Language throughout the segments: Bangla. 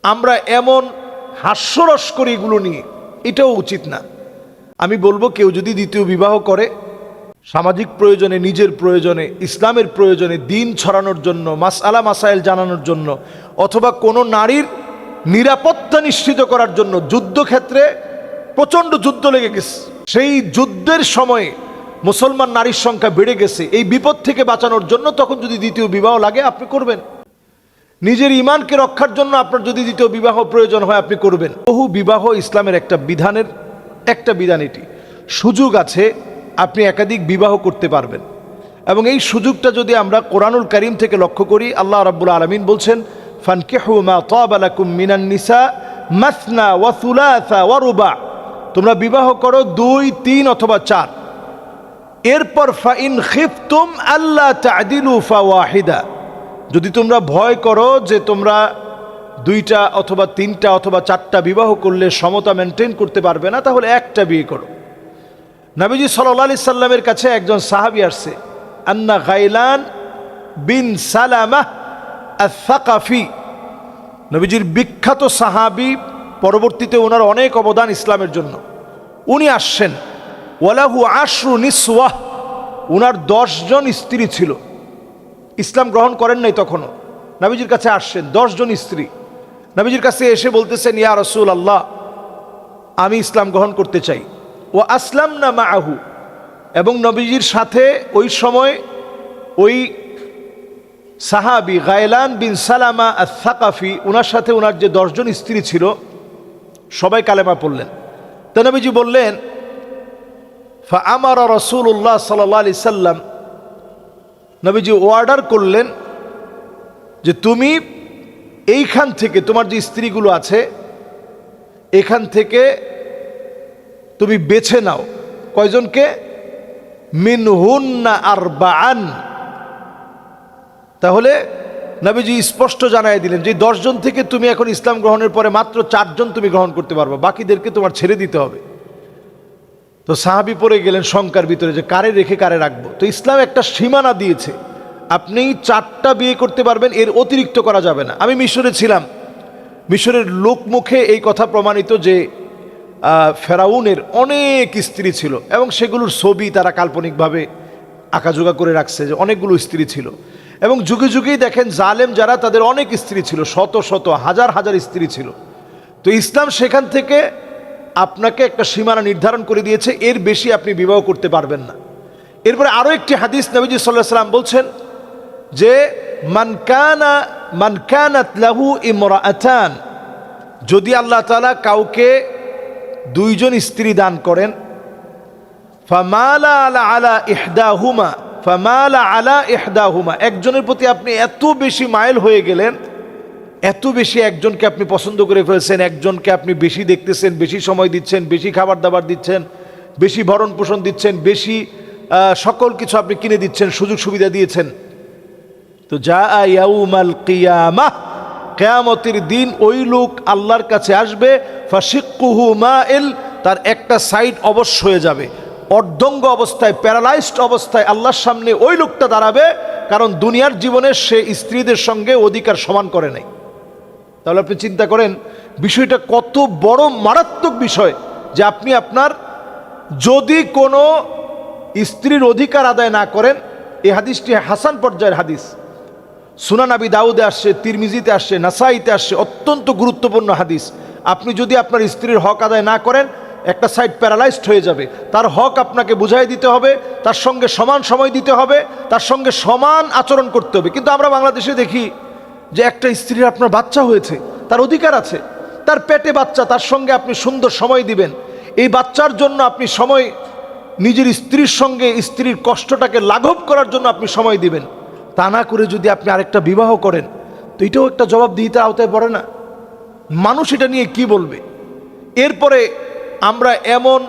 আমরা এমন হাস্যরস করি এগুলো নিয়ে, এটাও উচিত না। আমি বলবো কেউ যদি দ্বিতীয় বিবাহ করে সামাজিক প্রয়োজনে, নিজের প্রয়োজনে, ইসলামের প্রয়োজনে, দিন ছড়ানোর জন্য, মাসআলা মাসাইল জানানোর জন্য, অথবা কোনো নারীর নিরাপত্তা নিশ্চিত করার জন্য, যুদ্ধক্ষেত্রে প্রচণ্ড যুদ্ধ লেগে গেছে, সেই যুদ্ধের সময়ে মুসলমান নারীর সংখ্যা বেড়ে গেছে, এই বিপদ থেকে বাঁচানোর জন্য তখন যদি দ্বিতীয় বিবাহ লাগে আপনি করবেন। নিজের ঈমানকে রক্ষার জন্য আপনার যদি দ্বিতীয় বিবাহ প্রয়োজন হয় আপনি করবেন। বহু বিবাহ ইসলামের একটা বিধানের একটা বিধান, এটি সুযোগ আছে, আপনি একাধিক বিবাহ করতে পারবেন। এবং এই সুযোগটা যদি আমরা কোরআনুল কারীম থেকে লক্ষ্য করি, আল্লাহ রাব্বুল আলামিন বলছেন ফানকিহু মা তাবা লাকুম মিনান নিসা মাসনা ওয়া সুলাসা ওয়া রুবা, তোমরা বিবাহ করো 2, 3 অথবা 4। এরপর ফাইন খিফতুম আল্লা তা'দিলু ফাওয়াহিদা, যদি তোমরা ভয় করো যে তোমরা 2টা অথবা 3টা অথবা 4টা বিবাহ করলে সমতা মেনটেন করতে পারবে না, তাহলে একটা বিয়ে করো। নবীজি সাল্লাল্লাহু আলাইহি সাল্লামের কাছে একজন সাহাবী আসছে, আন্না গাইলান বিন সালামা আস-সাকাফি, নবীজির বিখ্যাত সাহাবী, পরবর্তীতে ওনার অনেক অবদান ইসলামের জন্য। উনি আসছেন, ওয়ালাহু আশরু নিসওয়াহ, উনার 10 জন স্ত্রী ছিল, ইসলাম গ্রহণ করেন নাই তখনও। নবীজির কাছে আসছেন, 10 জন স্ত্রী। নবীজির কাছে এসে বলতেছেন, ইয়া রাসূলুল্লাহ, আমি ইসলাম গ্রহণ করতে চাই। ও আসলামনা মাআহু, এবং নবীজির সাথে ওই সময় ওই সাহাবী গায়লান বিন সালামা আস-সাকাফি, ওনার সাথে ওনার যে 10 জন স্ত্রী ছিল সবাই কালেমা পড়লেন। তো নবীজি বললেন, ফাআমারা রাসূলুল্লাহ সাল্লাল্লাহু আলাইহি সাল্লাম, নবীজি অর্ডার করলেন যে তুমি এইখান থেকে, তোমার যে স্ত্রীগুলো আছে এখান থেকে তুমি বেছে নাও। কয়জনকে? মিনহুন্না আরবাআন। তাহলে নবীজি স্পষ্ট জানাই দিলেন যে 10 জন থেকে তুমি এখন ইসলাম গ্রহণের পরে মাত্র 4 জন তুমি গ্রহণ করতে পারবে, বাকিদেরকে তোমার ছেড়ে দিতে হবে। তো সাহাবী পড়ে গেলেন শঙ্কার ভিতরে যে কারে রেখে কারে রাখবো। তো ইসলাম একটা সীমানা দিয়েছে, আপনি 4টা বিয়ে করতে পারবেন, এর অতিরিক্ত করা যাবে না। আমি মিশরে ছিলাম, মিশরের লোকমুখে এই কথা প্রমাণিত যে ফেরাউনের অনেক স্ত্রী ছিল, এবং সেগুলোর ছবি তারা কাল্পনিকভাবে আঁকাজোগা করে রাখছে যে অনেকগুলো স্ত্রী ছিল। এবং যুগে যুগেই দেখেন জালেম যারা, তাদের অনেক স্ত্রী ছিল, শত শত হাজার হাজার স্ত্রী ছিল। তো ইসলাম সেখান থেকে আপনাকে একটা সীমানা নির্ধারণ করে দিয়েছে, এর বেশি আপনি বিবাহ করতে পারবেন না। এরপরে আরও একটি হাদিস নবীজি সাল্লাল্লাহু আলাইহি সাল্লাম বলছেন যে মান কানাত লাহু ইমরাআতান, যদি আল্লাহ তাআলা কাউকে 2 জন স্ত্রী দান করেন, ফামালা আলা ইহদাহুমা, একজনের প্রতি আপনি এত বেশি মাইল হয়ে গেলেন, এত বেশি একজনকে আপনি পছন্দ করে ফেলছেন, একজনকে আপনি বেশি দেখতেছেন, বেশি সময় দিচ্ছেন, বেশি খাবার দাবার দিচ্ছেন, বেশি ভরণ পোষণ দিচ্ছেন, বেশি সকল কিছু আপনি কিনে দিচ্ছেন, সুযোগ সুবিধা দিয়েছেন, তো যা ইয়াউমাল কিয়ামাহ, কিয়ামতের দিন ওই লোক আল্লাহর কাছে আসবে, ফাশিক্কুহু মাইল, তার একটা সাইড অবশ হয়ে যাবে, অর্ধঙ্গ অবস্থায়, প্যারালাইজড অবস্থায় আল্লাহর সামনে ওই লোকটা দাঁড়াবে, কারণ দুনিয়ার জীবনে সে স্ত্রীদের সঙ্গে অধিকার সমান করে নাই। তাহলে আপনি চিন্তা করেন বিষয়টা কত বড় মারাত্মক বিষয়, যে আপনি আপনার যদি কোনো স্ত্রীর অধিকার আদায় না করেন। এই হাদিসটি হাসান পর্যায়ের হাদিস, সুনান আবি দাউদে আসছে, তিরমিজিতে আসছে, নাসাইতে আসছে, অত্যন্ত গুরুত্বপূর্ণ হাদিস। আপনি যদি আপনার স্ত্রীর হক আদায় না করেন, একটা সাইড প্যারালাইজড হয়ে যাবে, তার হক আপনাকে বুঝাই দিতে হবে, তার সঙ্গে সমান সময় দিতে হবে, তার সঙ্গে সমান আচরণ করতে হবে। কিন্তু আমরা বাংলাদেশে দেখি যে একটা স্ত্রীর আপনার বাচ্চা হয়েছে, তার অধিকার আছে, তার পেটে বাচ্চা, তার সঙ্গে আপনি সুন্দর সময় দিবেন, এই বাচ্চার জন্য আপনি সময়, নিজের স্ত্রীর সঙ্গে স্ত্রীর কষ্টটাকে লাঘব করার জন্য আপনি সময় দিবেন। তা না করে যদি আপনি আরেকটা বিবাহ করেন, তো এটাও একটা জবাবদিহিতার আওতায় পড়ে না? মানুষ এটা নিয়ে কি বলবে? এরপরে আমরা এমন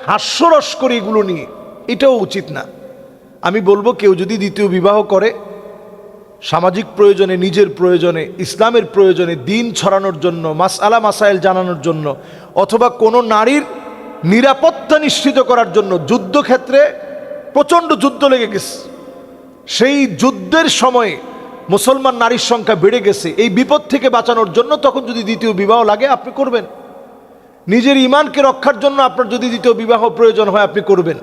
হাস্যরস করি এগুলো নিয়ে, এটাও উচিত না। আমি বলবো কেউ যদি দ্বিতীয় বিবাহ করে সামাজিক প্রয়োজনে, নিজের প্রয়োজনে, ইসলামের প্রয়োজনে, দিন ছড়ানোর জন্য, মাসআলা মাসাইল জানানোর জন্য, অথবা কোনো নারীর নিরাপত্তা নিশ্চিত করার জন্য, যুদ্ধক্ষেত্রে প্রচণ্ড যুদ্ধ লেগে গেছে, সেই যুদ্ধের সময়ে মুসলমান নারীর সংখ্যা বেড়ে গেছে, এই বিপদ থেকে বাঁচানোর জন্য তখন যদি দ্বিতীয় বিবাহ লাগে আপনি করবেন। নিজের ঈমানকে রক্ষার জন্য আপনার যদি দ্বিতীয় বিবাহ প্রয়োজন হয় আপনি করবেন।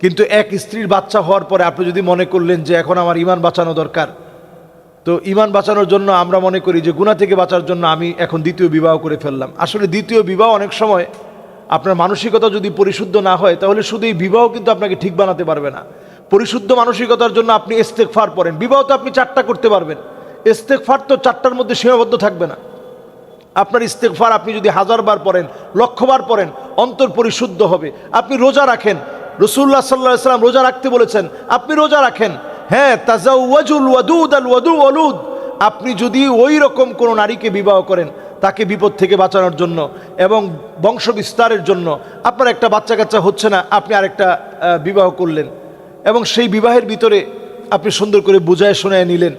কিন্তু এক স্ত্রীর বাচ্চা হওয়ার পরে আপনি যদি মনে করলেন যে এখন আমার ঈমান বাঁচানো দরকার, তো ঈমান বাঁচানোর জন্য আমরা মনে করি যে গুনাহ থেকে বাঁচার জন্য আমি এখন দ্বিতীয় বিবাহ করে ফেললাম। আসলে দ্বিতীয় বিবাহ অনেক সময় আপনার মানসিকতা যদি পরিশুদ্ধ না হয় তাহলে শুধু এই বিবাহ কিন্তু আপনাকে ঠিক বানাতে পারবে না। পরিশুদ্ধ মানসিকতার জন্য আপনি ইস্তেগফার পড়েন। বিবাহ তো আপনি 4টা করতে পারবেন, ইস্তেগফার তো 4টার মধ্যে সীমাবদ্ধ থাকবে না। আপনার ইস্তেগফার আপনি যদি 1000 বার পড়েন, লক্ষবার পড়েন, অন্তর পরিশুদ্ধ হবে। আপনি রোজা রাখেন, রাসূলুল্লাহ সাল্লাল্লাহু আলাইহি ওয়াসাল্লাম রোজা রাখতে বলেছেন, আপনি রোজা রাখেন। হ্যাঁ, তাজাওয়াজুল ওয়াদুদ আল ওয়ালুদ, আপনি যদি ওই রকম কোনো নারীকে বিবাহ করেন তাকে বিপদ থেকে বাঁচানোর জন্য এবং বংশ বিস্তারের জন্য, আপনার একটা বাচ্চা কাচ্চা হচ্ছে না, আপনি আরেকটা বিবাহ করলেন এবং সেই বিবাহের ভিতরে আপনি সুন্দর করে বুঝায় শোনায় নিলেন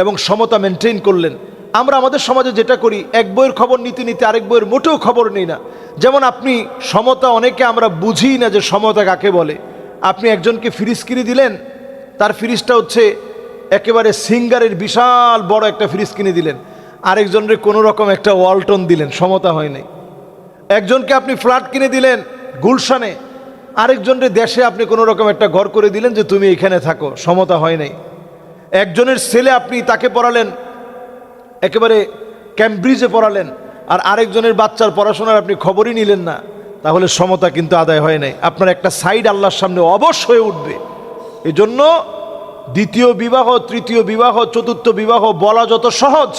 এবং সমতা মেনটেন করলেন। আমরা আমাদের সমাজে যেটা করি, এক বইয়ের খবর নিতে নিতে আরেক বইয়ের মোটেও খবর নেই না। যেমন আপনি সমতা, অনেকে আমরা বুঝি না যে সমতা কাকে বলে। আপনি একজনকে ফ্রিজ কিনে দিলেন, তার ফ্রিজটা হচ্ছে একেবারে সিঙ্গারের বিশাল বড় একটা ফ্রিজ কিনে দিলেন, আরেকজনের কোনো রকম একটা ওয়ালটন দিলেন, সমতা হয় নাই। একজনকে আপনি ফ্ল্যাট কিনে দিলেন গুলশানে, আরেকজনের দেশে আপনি কোনো রকম একটা ঘর করে দিলেন যে তুমি এখানে থাকো, সমতা হয় নাই। একজনের ছেলে আপনি তাকে পড়ালেন একেবারে ক্যামব্রিজে পড়ালেন, আর আরেকজনের বাচ্চার পড়াশোনার আপনি খবরই নিলেন না, তাহলে সমতা কিন্তু আদায় হয় নাই। আপনার একটা সাইড আল্লাহর সামনে অবশ্য হয়ে উঠবে। এজন্য দ্বিতীয় বিবাহ, তৃতীয় বিবাহ, চতুর্থ বিবাহ বলা যত সহজ,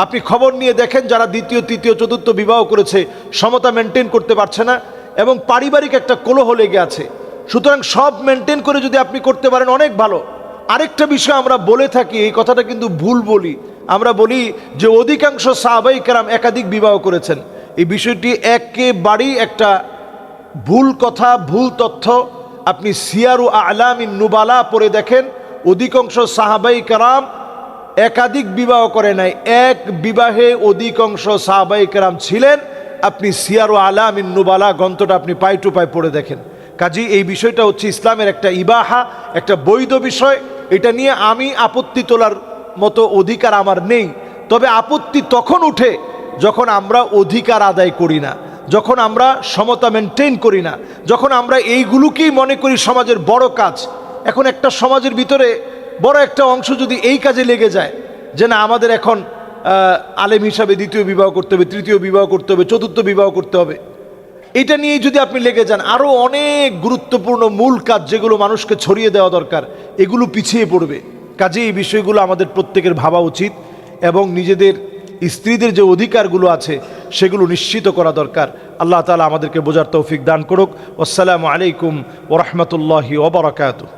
আপনি খবর নিয়ে দেখেন যারা দ্বিতীয়, তৃতীয়, চতুর্থ বিবাহ করেছে সমতা মেনটেন করতে পারছে না এবং পারিবারিক একটা কলহ লেগে আছে। সুতরাং সব মেনটেন করে যদি আপনি করতে পারেন অনেক ভালো। আরেকটা বিষয় আমরা বলে থাকি, এই কথাটা কিন্তু ভুল বলি, আমরা বলি যে অধিকাংশ সাহাবায়ে কেরাম একাধিক বিবাহ করেছেন। এই বিষয়টি একেবারেই একটা ভুল কথা, ভুল তথ্য। আপনি সিয়ারু আ'লামিন নুবালা পড়ে দেখেন, অধিকাংশ সাহাবায়ে কেরাম একাধিক বিবাহ করে নাই, এক বিবাহে অধিকাংশ সাহাবায়ে কেরাম ছিলেন। আপনি সিয়ারু আ'লামিন নুবালা গ্রন্থটা আপনি পাই টু পাই পড়ে দেখেন। কাজেই এই বিষয়টা হচ্ছে ইসলামের একটা ইবাহা, একটা বৈধ বিষয়। এটা নিয়ে আমি আপত্তি তোলার মতো অধিকার আমার নেই। তবে আপত্তি তখন উঠে যখন আমরা অধিকার আদায় করি না, যখন আমরা সমতা মেনটেন করি না, যখন আমরা এইগুলোকেই মনে করি সমাজের বড় কাজ। এখন একটা সমাজের ভিতরে বড় একটা অংশ যদি এই কাজে লেগে যায় যে না আমাদের এখন আলেম হিসাবে দ্বিতীয় বিবাহ করতে হবে, তৃতীয় বিবাহ করতে হবে, চতুর্থ বিবাহ করতে হবে, এটা নিয়েই যদি আপনি লেগে যান, আরও অনেক গুরুত্বপূর্ণ মূল কাজ যেগুলো মানুষকে ছড়িয়ে দেওয়া দরকার এগুলো পিছিয়ে পড়বে। কাজে এই বিষয়গুলো আমাদের প্রত্যেকের ভাবা উচিত এবং নিজেদের স্ত্রীদের যে অধিকারগুলো আছে সেগুলো নিশ্চিত করা দরকার। আল্লাহ তাআলা আমাদেরকে বোঝার তৌফিক দান করুক। আসসালামু আলাইকুম ওয়া রাহমাতুল্লাহি ওয়া বারাকাতুহু।